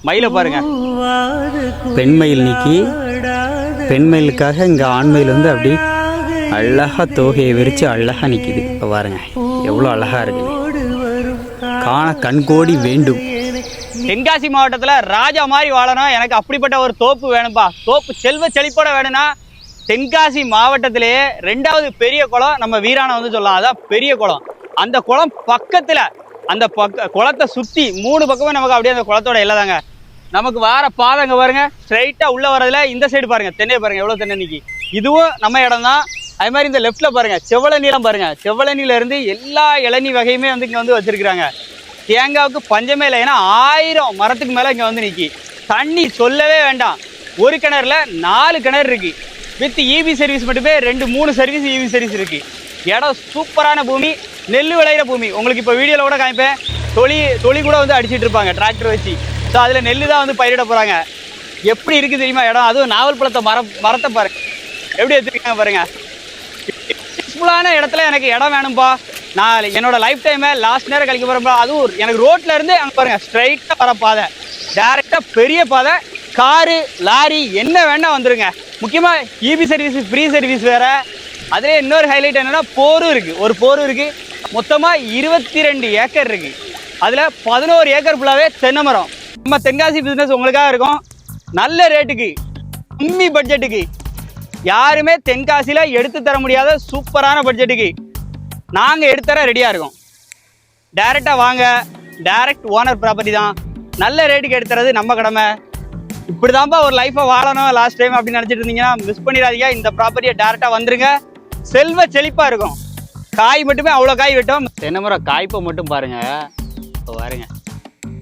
மயில பாருங்க, பெண்மயில் நீக்கி பெண்மயிலுக்காக இங்கே ஆண்மயில் வந்து அப்படி அழகாக தோகையை விரித்து அழகாக நிற்கிது. இப்போ பாருங்க எவ்வளோ அழகாக இருக்குது, காண கண்கோடி வேண்டும். தென்காசி மாவட்டத்தில் ராஜா மாதிரி வாழணும், எனக்கு அப்படிப்பட்ட ஒரு தோப்பு வேணும்பா. தோப்பு செல்வ செழிப்போட வேணும்னா தென்காசி மாவட்டத்திலேயே 2வது பெரிய குளம் நம்ம வீராணம் வந்து சொல்லலாம். அதான் பெரிய குளம். அந்த குளம் பக்கத்தில் அந்த குளத்தை சுற்றி 3 பக்கமே நமக்கு அப்படியே அந்த குளத்தோட இல்லதாங்க. நமக்கு வார பாதைங்க பாருங்க, ஸ்ட்ரைட்டாக உள்ளே வரதுல இந்த சைடு பாருங்க, தென்னை பாருங்க எவ்வளோ தென்னை நிற்கி. இதுவும் நம்ம இடம் தான். அது மாதிரி இந்த லெஃப்ட்டில் பாருங்க செவ்வளநீளம் பாருங்க, செவ்வளநீலேருந்து எல்லா இளநீ வகையுமே வந்து இங்கே வந்து வச்சுருக்குறாங்க. தேங்காவுக்கு பஞ்சமே இல்லை, ஏன்னா 1000 மரத்துக்கு மேலே இங்கே வந்து நிற்கி. தண்ணி சொல்லவே வேண்டாம், ஒரு கிணறுல 4 கிணறு இருக்குது. வித் இபி சர்வீஸ் மட்டுமே 2-3 சர்வீஸ் இபி சர்வீஸ் இருக்குது. இடம் சூப்பரான பூமி, நெல் விளையிற பூமி. உங்களுக்கு இப்போ வீடியோவில் கூட காமிப்பேன், தொழி கூட வந்து அடிச்சிட்டு இருப்பாங்க டிராக்டர் வச்சு. ஸோ அதில் நெல் தான் வந்து பயிரிட போகிறாங்க. எப்படி இருக்குது தெரியுமா இடம்? அதுவும் நாவல் பழத்தை மரத்தை பாருங்க எப்படி எடுத்துருக்காங்க பாருங்க. பீஸ்ஃபுல்லான இடத்துல எனக்கு இடம் வேணும்பா. நான் என்னோட லைஃப் டைமை லாஸ்ட் நேரம் கழிக்க போகிறப்பா. அதுவும் எனக்கு ரோட்டில் இருந்து அங்கே பாருங்க ஸ்ட்ரைட்டாக வர பாதை, டேரெக்டாக பெரிய பாதை, காரு லாரி என்ன வேணால் வந்துடுங்க. முக்கியமாக இபி சர்வீஸ், ஃப்ரீ சர்வீஸ் வேறு. அதிலே இன்னொரு ஹைலைட் என்னென்னா போரும் இருக்குது. ஒரு போரும் இருக்குது. மொத்தமாக 22 ஏக்கர் இருக்குது. அதில் 11 ஏக்கர் ஃபுல்லாகவே தென்னை மரம். நம்ம தென்காசி பிஸ்னஸ் உங்களுக்காக இருக்கும். நல்ல ரேட்டுக்கு, கம்மி பட்ஜெட்டுக்கு, யாருமே தென்காசியில் எடுத்து தர முடியாத சூப்பரான பட்ஜெட்டுக்கு நாங்கள் எடுத்துத்தர ரெடியாக இருக்கோம். டைரெக்டாக வாங்க, டைரக்ட் ஓனர் ப்ராப்பர்ட்டி தான். நல்ல ரேட்டுக்கு எடுத்துறது நம்ம கடமை. இப்படி தான்ப்பா ஒரு லைஃப்பை வாழணும் லாஸ்ட் டைம் அப்படின்னு நினச்சிட்டு இருந்தீங்கன்னா மிஸ் பண்ணிடாதீங்க. இந்த ப்ராப்பர்ட்டியை டேரெக்டாக வந்துருங்க, செல்வ செழிப்பாக இருக்கும். காய் மட்டுமே அவ்வளோ காய் வெட்டும். தென்னை மரம் காய்ப்பை மட்டும் பாருங்கள். இப்போ பாருங்க,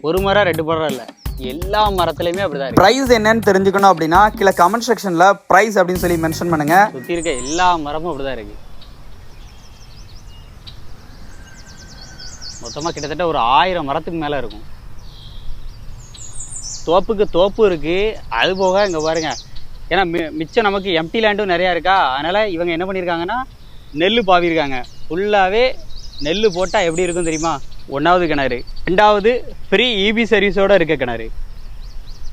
ஒரு மரம் 2 மரம் இல்லை, எல்லா மரத்துலையுமே அப்படிதான் இருக்கு. ப்ரைஸ் என்னன்னு தெரிஞ்சுக்கணும் அப்படின்னா கீழே கமெண்ட் செக்ஷன்ல ப்ரைஸ் அப்படின்னு சொல்லி மென்ஷன் பண்ணுங்க. சுற்றி இருக்க எல்லா மரமும் அப்படிதான் இருக்கு. மொத்தமாக கிட்டத்தட்ட ஒரு 1000 மரத்துக்கு மேலே இருக்கும். தோப்புக்கு தோப்பு இருக்குது. அது போக இங்கே பாருங்க, ஏன்னா மிச்சம் நமக்கு எம்டி லேண்டும் நிறையா இருக்கா. அதனால் இவங்க என்ன பண்ணியிருக்காங்கன்னா நெல் பாவிருக்காங்க. ஃபுல்லாகவே நெல் போட்டால் எப்படி இருக்கும் தெரியுமா? 1வது கிணறு, 2வது ஃப்ரீ இபி சர்வீஸோடு இருக்க கிணறு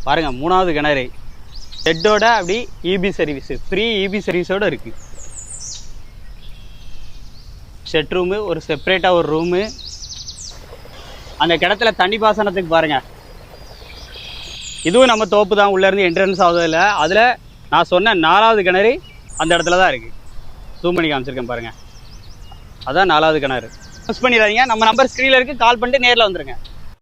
பாருங்கள், 3வது கிணறு ஹெட்டோட அப்படி இபி சர்வீஸ், ஃப்ரீ இபி சர்வீஸோடு இருக்குது. ஷெட் ரூமு, ஒரு செப்பரேட்டாக ஒரு ரூமு. அந்த கிணத்துல தண்ணி பாசனத்துக்கு பாருங்கள். இதுவும் நம்ம தோப்பு தான், உள்ளேருந்து என்ட்ரன்ஸ் ஆகுதில்ல. அதில் நான் சொன்ன 4வது கிணறு அந்த இடத்துல தான் இருக்குது. ஜூம் பண்ணி காமிச்சிருக்கேன் பாருங்கள், அதான் 4வது கிணறு. மிஸ் பண்ணிடாதீங்க. நம்ம நம்பர் ஸ்க்ரீனில் இருக்குது, கால் பண்ணிட்டு நேரில் வந்துடுங்க.